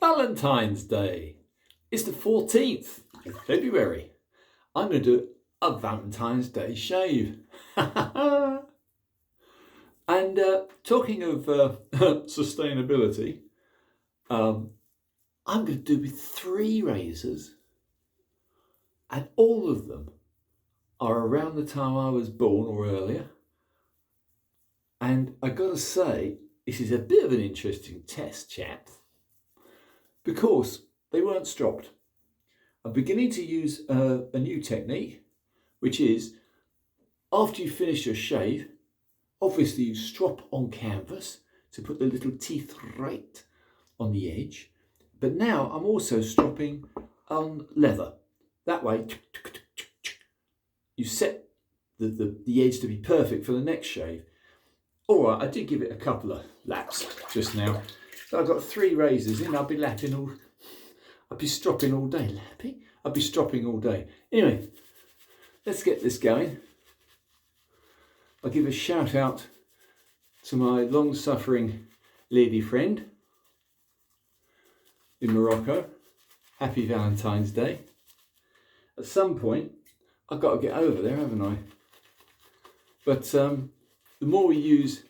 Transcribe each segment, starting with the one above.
Valentine's Day. It's the 14th of February. I'm going to do a Valentine's Day shave. And talking of sustainability, I'm going to do with 3 razors, and all of them are around the time I was born or earlier. And I got to say, this is a bit of an interesting test, chaps, because they weren't stropped. I'm beginning to use a new technique, which is after you finish your shave, obviously you strop on canvas to put the little teeth right on the edge. But now I'm also stropping on leather. That way, you set the edge to be perfect for the next shave. All right, I did give it a couple of laps just now. So I've got 3 razors in. I'll be stropping all day. Lapping? I'll be stropping all day. Anyway, let's get this going. I'll give a shout out to my long-suffering lady friend in Morocco. Happy Valentine's Day. At some point, I've got to get over there, haven't I? But the more we use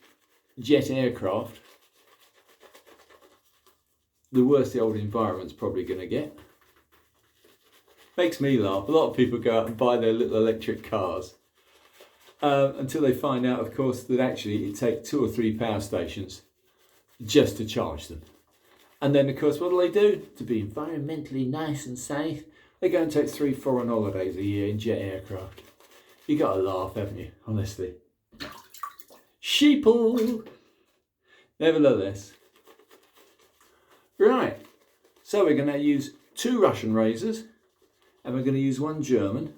jet aircraft, the worse the old environment's probably going to get. Makes me laugh. A lot of people go out and buy their little electric cars until they find out, of course, that actually it takes 2 or 3 power stations just to charge them. And then, of course, what do? To be environmentally nice and safe, they go and take 3 foreign holidays a year in jet aircraft. You got to laugh, haven't you? Honestly. Sheeple! Nevertheless. Right, so we're going to use 2 Russian razors and we're going to use 1 German,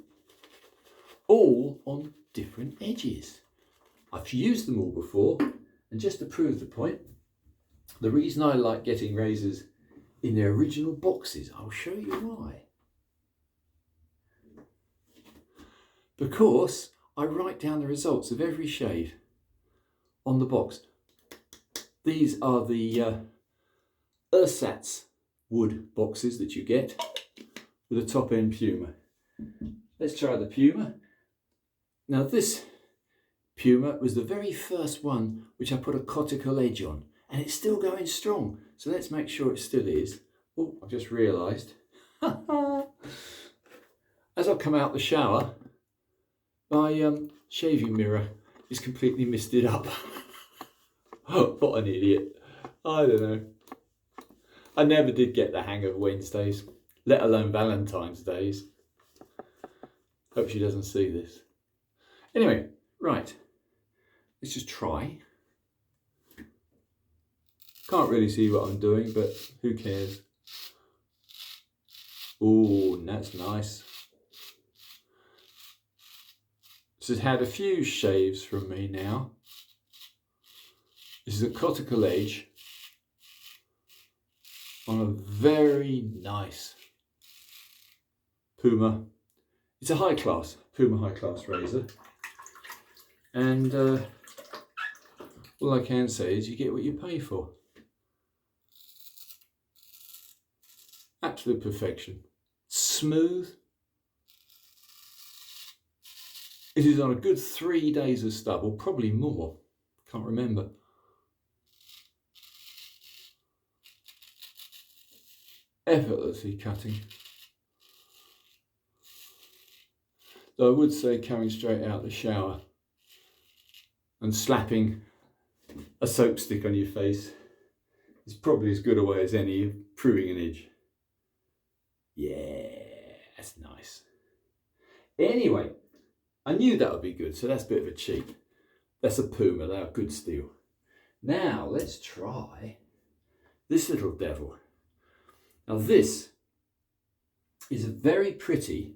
all on different edges. I've used them all before, and just to prove the point, the reason I like getting razors in their original boxes, I'll show you why. Because I write down the results of every shave on the box. These are the ersatz wood boxes that you get with a top end Puma. Let's try the Puma. Now this Puma was the very first one which I put a cortical edge on, and it's still going strong. So let's make sure it still is. Oh, I've just realised. As I come out the shower, my shaving mirror is completely misted up. What an idiot. I don't know. I never did get the hang of Wednesdays, let alone Valentine's Days. Hope she doesn't see this. Anyway, right. Let's just try. Can't really see what I'm doing, but who cares? Oh, that's nice. This has had a few shaves from me now. This is a cortical edge on a very nice Puma. It's a high class, Puma high class razor. And all I can say is you get what you pay for. Absolute perfection. Smooth. It is on a good 3 days of stubble, probably more. Can't remember. Effortlessly cutting. Though I would say coming straight out the shower and slapping a soap stick on your face is probably as good a way as any of proving an edge. Yeah, that's nice. Anyway, I knew that would be good, so that's a bit of a cheat. That's a Puma, they are good steel. Now let's try this little devil. Now this is a very pretty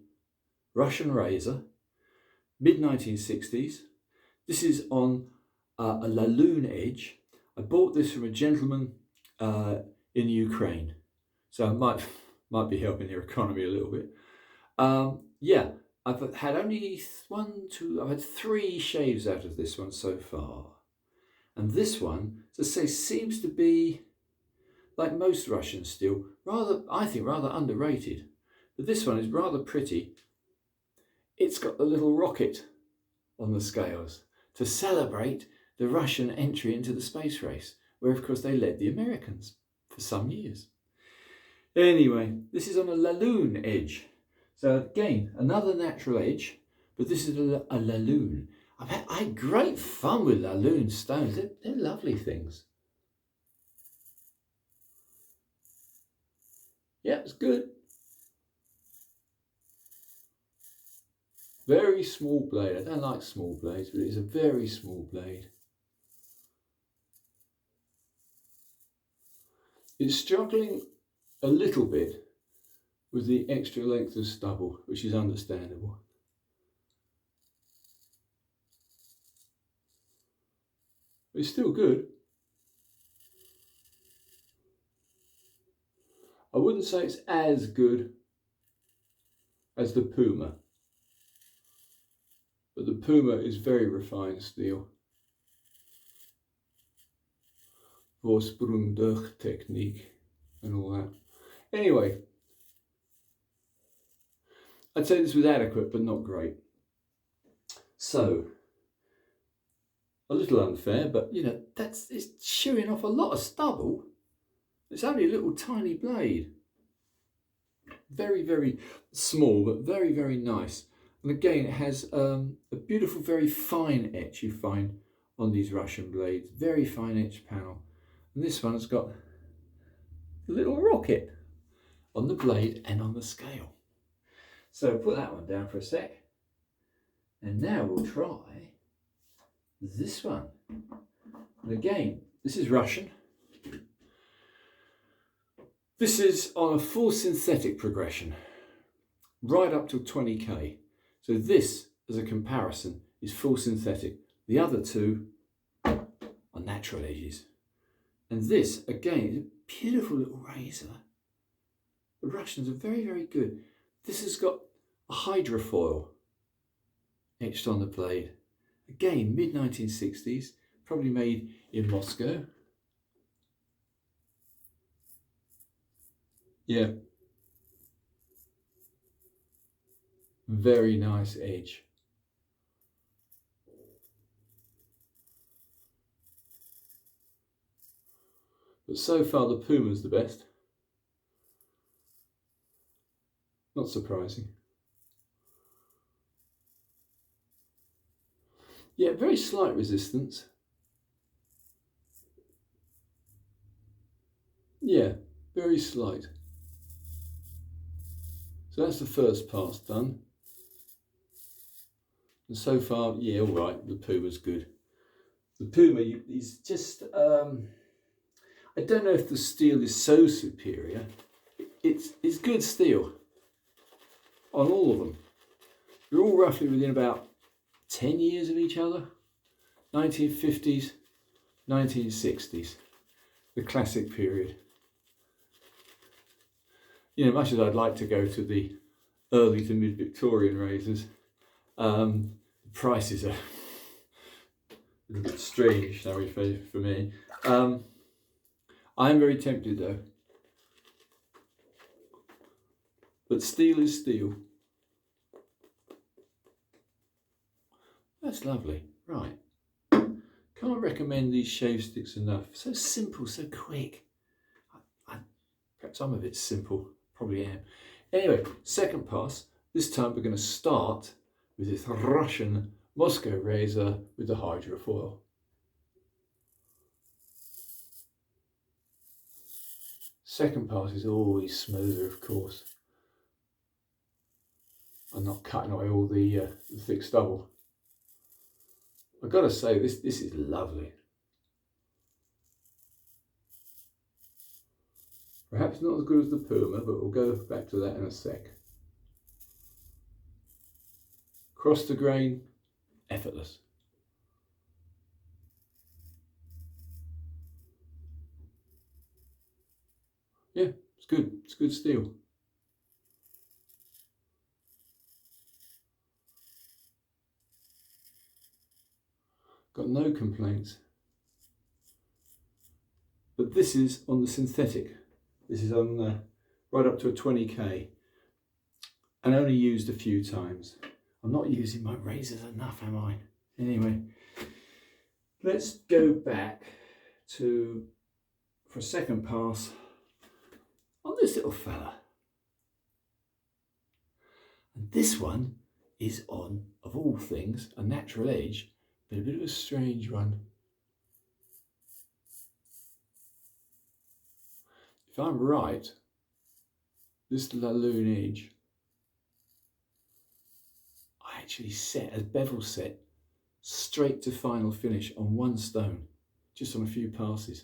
Russian razor, mid-1960s. This is on a Laloon edge. I bought this from a gentleman in Ukraine, so I might be helping their economy a little bit. Yeah, I've had only I've had 3 shaves out of this one so far. And this one, as I say, seems to be like most Russian steel, I think rather underrated. But this one is rather pretty. It's got the little rocket on the scales to celebrate the Russian entry into the space race, where of course they led the Americans for some years. Anyway, this is on a Laloon edge. So again, another natural edge, but this is a Laloon. I had great fun with Laloon stones. They're lovely things. Yeah, it's good. Very small blade. I don't like small blades, but it's a very small blade. It's struggling a little bit with the extra length of stubble, which is understandable. It's still good. I wouldn't say it's as good as the Puma, but the Puma is very refined steel. Vorsprung durch technique and all that. Anyway, I'd say this was adequate, but not great. So, a little unfair, but you know, it's chewing off a lot of stubble. It's only a little tiny blade. Very, very small, but very, very nice. And again, it has a beautiful, very fine etch you find on these Russian blades. Very fine etch panel. And this one has got a little rocket on the blade and on the scale. So put that one down for a sec. And now we'll try this one. And again, this is Russian. This is on a full synthetic progression, right up to 20k. So this, as a comparison, is full synthetic. The other two are natural edges. And this, again, is a beautiful little razor. The Russians are very, very good. This has got a hydrofoil etched on the blade. Again, mid-1960s, probably made in Moscow. Yeah. Very nice edge. But so far the Puma's the best. Not surprising. Yeah, very slight resistance. Yeah, very slight. So that's the first pass done. And so far, yeah, all right, the Puma's good. The Puma is just, I don't know if the steel is so superior. It's good steel on all of them. They're all roughly within about 10 years of each other. 1950s, 1960s, the classic period. You know, much as I'd like to go to the early to mid-Victorian razors, the prices are a little bit strange, shall we say, for me. I'm very tempted though. But steel is steel. That's lovely. Right. Can't recommend these shave sticks enough. So simple, so quick. Perhaps I'm a bit simple. Probably am. Anyway, second pass. This time we're going to start with this Russian Moscow razor with the hydrofoil. Second pass is always smoother, of course. I'm not cutting away all the thick stubble. I've got to say, this is lovely. Perhaps not as good as the Puma, but we'll go back to that in a sec. Cross the grain, effortless. Yeah, it's good. It's good steel. Got no complaints. but this is on the synthetic. This is on right up to a 20k, and only used a few times. I'm not using my razors enough, am I? Anyway, let's go back to, for a second pass, on this little fella. And this one is on, of all things, a natural edge, but a bit of a strange one. If I'm right, this Laloon edge, I actually set as bevel set straight to final finish on one stone, just on a few passes.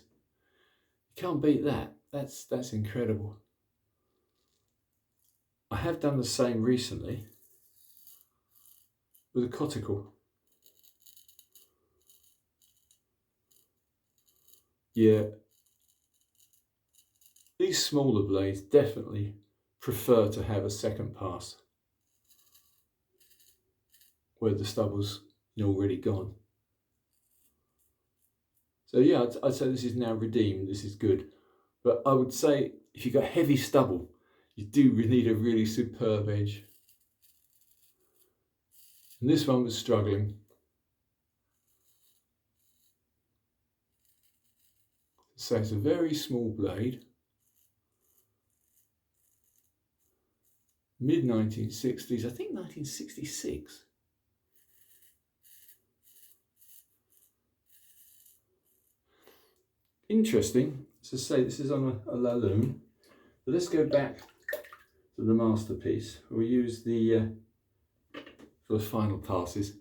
You can't beat that. That's incredible. I have done the same recently with a coticle. Yeah, these smaller blades definitely prefer to have a second pass where the stubble's already gone. So yeah, I'd say this is now redeemed, this is good. But I would say if you've got heavy stubble, you do need a really superb edge. And this one was struggling. So it's a very small blade. Mid 1960s, I think 1966. Interesting, as I say, this is on a Laloon. But let's go back to the masterpiece. We'll use the, for the final passes,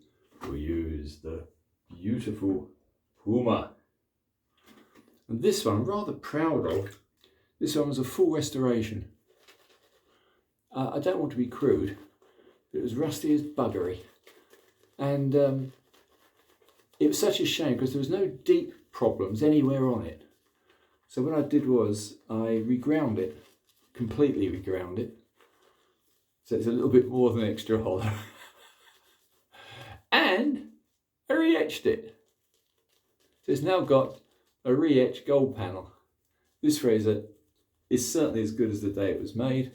we'll use the beautiful Puma. And this one I'm rather proud of. This one was a full restoration. I don't want to be crude, but it was rusty as buggery. And it was such a shame because there was no deep problems anywhere on it. So what I did was I reground it, completely reground it. So it's a little bit more than extra hollow. And I re-etched it. So it's now got a re-etched gold panel. This razor is certainly as good as the day it was made.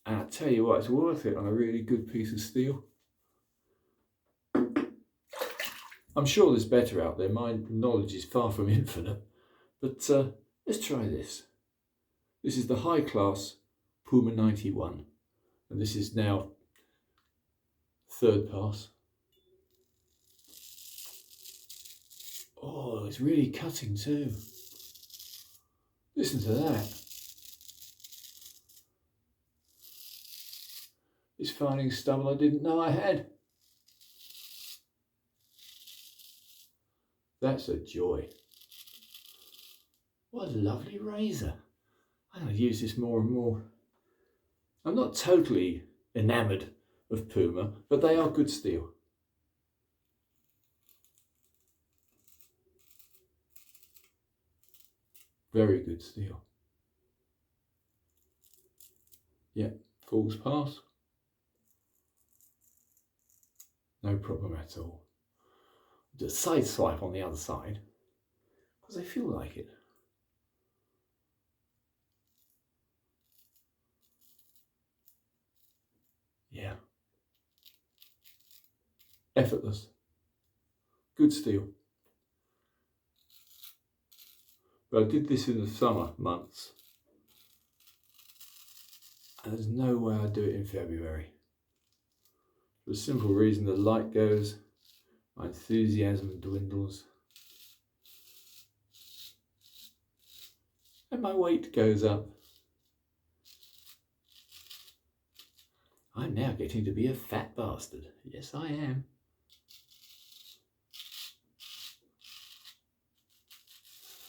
And I tell you what, it's worth it on a really good piece of steel. I'm sure there's better out there. My knowledge is far from infinite. But let's try this. This is the high class Puma 91. And this is now third pass. Oh, it's really cutting too. Listen to that. It's finding stubble I didn't know I had. That's a joy. What a lovely razor. I'm going to use this more and more. I'm not totally enamoured of Puma, but they are good steel. Very good steel. Yeah, falls pass. No problem at all. Just side swipe on the other side, because I feel like it. Yeah. Effortless. Good steel. But I did this in the summer months. And there's no way I'd do it in February. For the simple reason the light goes, my enthusiasm dwindles, and my weight goes up. I'm now getting to be a fat bastard. Yes, I am.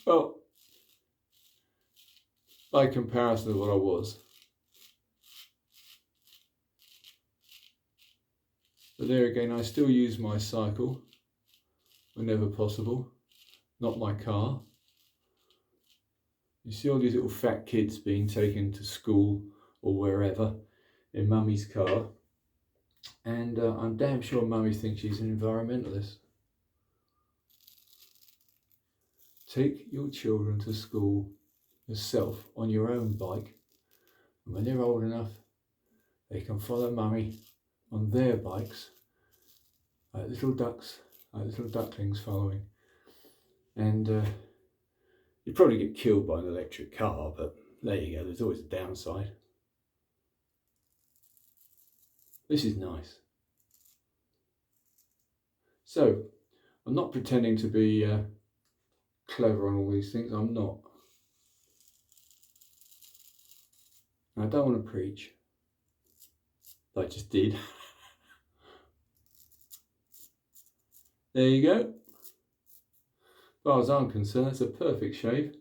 Well, by comparison to what I was. But there again, I still use my cycle whenever possible, not my car. You see all these little fat kids being taken to school or wherever in mummy's car, and I'm damn sure mummy thinks she's an environmentalist. take your children to school yourself on your own bike, and when they're old enough they can follow mummy on their bikes like little ducks, like little ducklings following. And you'd probably get killed by an electric car, but there you go, there's always a downside. This is nice. So, I'm not pretending to be clever on all these things, I'm not. I don't want to preach. I just did. There you go. As far as I'm concerned, it's a perfect shave.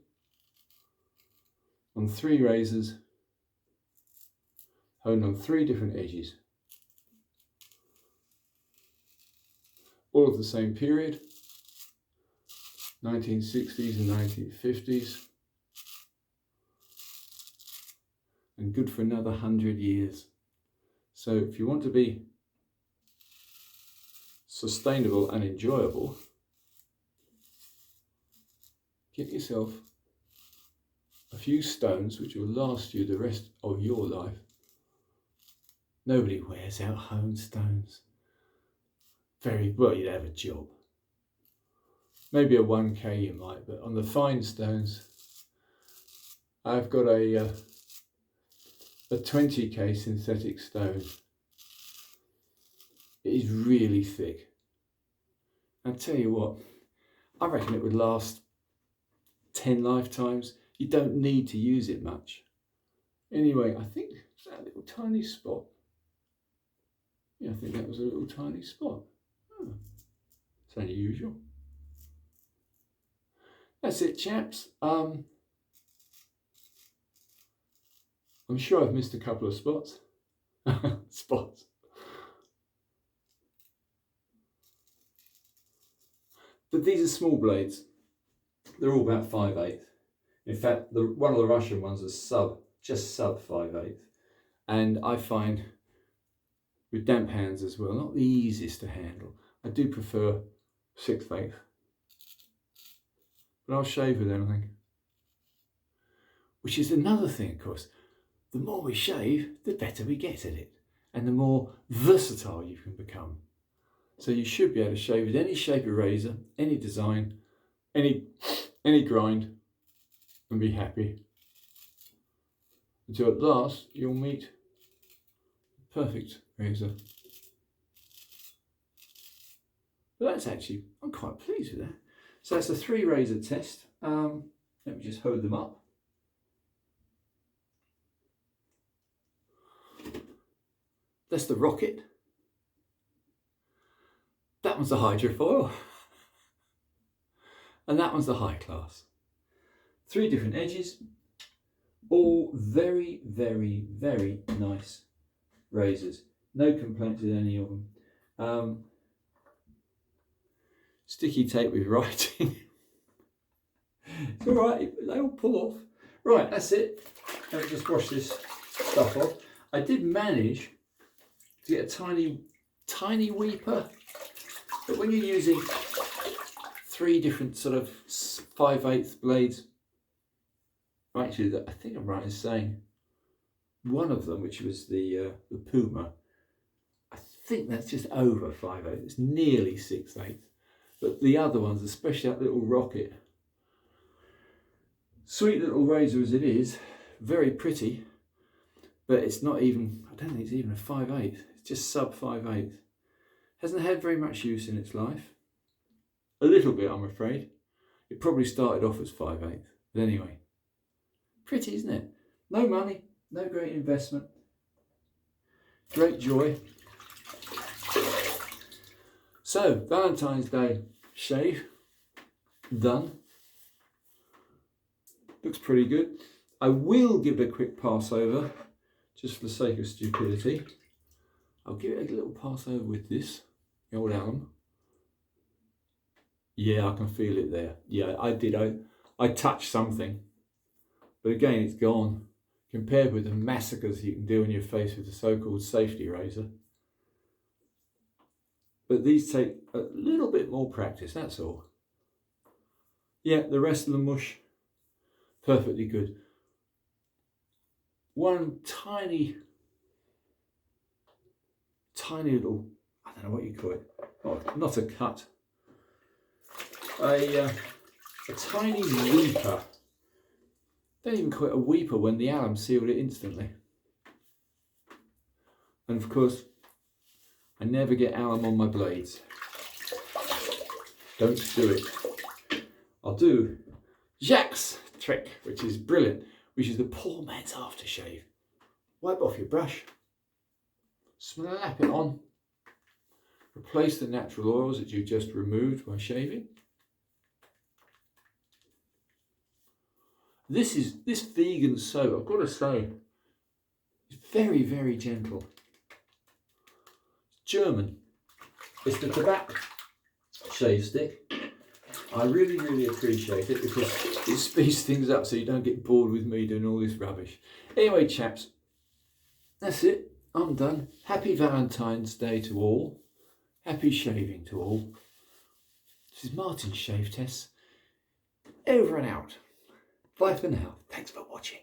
On 3 razors, honed on 3 different edges. All of the same period, 1960s and 1950s. And good for another 100 years. So if you want to be sustainable and enjoyable, get yourself a few stones which will last you the rest of your life. Nobody wears out honed stones. Very well, you'd have a job. Maybe a 1K you might, but on the fine stones, I've got a 20K synthetic stone. It is really thick. I'll tell you what, I reckon it would last 10 lifetimes. You don't need to use it much. Anyway, I think it's that little tiny spot. Yeah, I think that was a little tiny spot. Oh, it's unusual. That's it, chaps. I'm sure I've missed a couple of spots. Spots. But these are small blades. They're all about 5/8. In fact, one of the Russian ones is just sub 5/8. And I find with damp hands as well, not the easiest to handle. I do prefer 6/8. But I'll shave with anything. Which is another thing, of course. The more we shave, the better we get at it. And the more versatile you can become. So you should be able to shave with any shape of razor, any design, any grind, and be happy. Until at last you'll meet the perfect razor. But that's actually, I'm quite pleased with that. So that's a 3 razor test. Let me just hold them up. That's the Rocket. That one's the hydrofoil. And that one's the high class. 3 different edges. All very, very, very nice razors. No complaints with any of them. Sticky tape with writing. It's alright, they all pull off. Right, that's it. Let me just wash this stuff off. I did manage to get a tiny weeper. But when you're using 3 different sort of 5/8 blades, actually, I think I'm right in saying one of them, which was the Puma, I think that's just over 5/8. It's nearly 6/8. But the other ones, especially that little Rocket, sweet little razor as it is, very pretty, but it's not even, I don't think it's even a 5/8. It's just sub 5/8. Hasn't had very much use in its life. A little bit, I'm afraid. It probably started off as 5/8. But anyway, pretty, isn't it? No money, no great investment. Great joy. So, Valentine's Day shave, done. Looks pretty good. I will give it a quick pass over, just for the sake of stupidity. I'll give it a little pass over with this, the old alum. Yeah, I can feel it there. Yeah, I did. I touched something, but again, it's gone. Compared with the massacres you can do on your face with the so-called safety razor. But these take a little bit more practice, that's all. Yeah, the rest of the mush, perfectly good. One tiny little, I don't know what you call it, not a cut, a tiny weeper. Don't even call it a weeper when the alum sealed it instantly. And of course, I never get alum on my blades. Don't do it. I'll do Jacques' trick, which is brilliant, which is the poor man's aftershave. Wipe off your brush, slap it on, replace the natural oils that you just removed by shaving. This vegan soap, I've got to say, is very, very gentle. German. It's the tobacco shave stick. I really, really appreciate it because it speeds things up so you don't get bored with me doing all this rubbish. Anyway, chaps, that's it. I'm done. Happy Valentine's Day to all. Happy shaving to all. This is Martin's Shave Tests. Over and out. Bye for now. Thanks for watching.